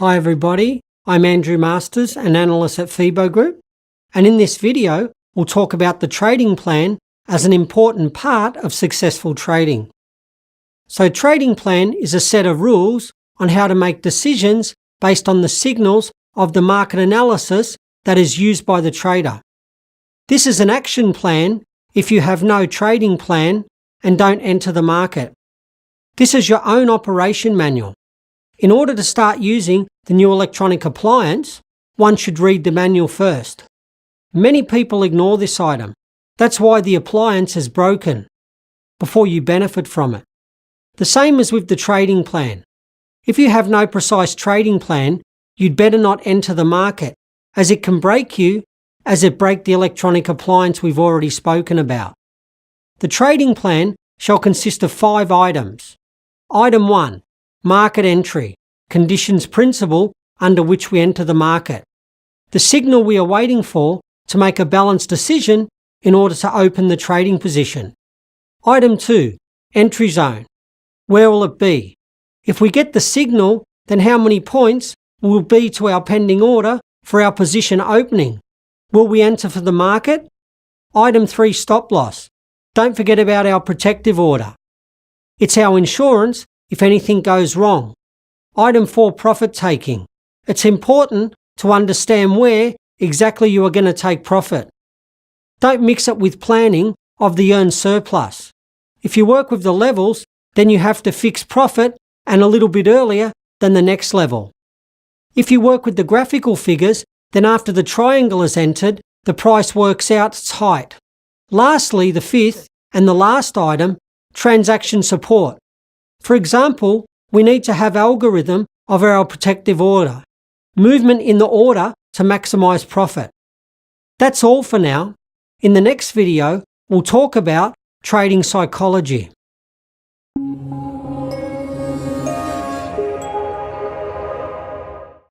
Hi everybody, I'm Andrew Masters, an analyst at FIBO Group, and in this video we'll talk about the trading plan as an important part of successful trading. So trading plan is a set of rules on how to make decisions based on the signals of the market analysis that is used by the trader. This is an action plan if you have no trading plan and don't enter the market. This is your own operation manual. In order to start using the new electronic appliance, one should read the manual first. Many people ignore this item. That's why the appliance is broken before you benefit from it. The same as with the trading plan. If you have no precise trading plan, you'd better not enter the market, as it can break you as it break the electronic appliance we've already spoken about. The trading plan shall consist of 5 items. Item 1. Market entry, conditions principle under which we enter the market. The signal we are waiting for to make a balanced decision in order to open the trading position. Item 2. Entry zone. Where will it be? If we get the signal, then how many points will be to our pending order for our position opening? Will we enter for the market? Item 3. Stop loss. Don't forget about our protective order. It's our insurance if anything goes wrong. Item 4. Profit taking. It's important to understand where exactly you are going to take profit. Don't mix it with planning of the earned surplus. If you work with the levels, then you have to fix profit and a little bit earlier than the next level. If you work with the graphical figures, then after the triangle is entered, the price works out its height. Lastly, the 5th and the last item, transaction support. For example, we need to have algorithm of our protective order, movement in the order to maximize profit. That's all for now. In the next video, we'll talk about trading psychology.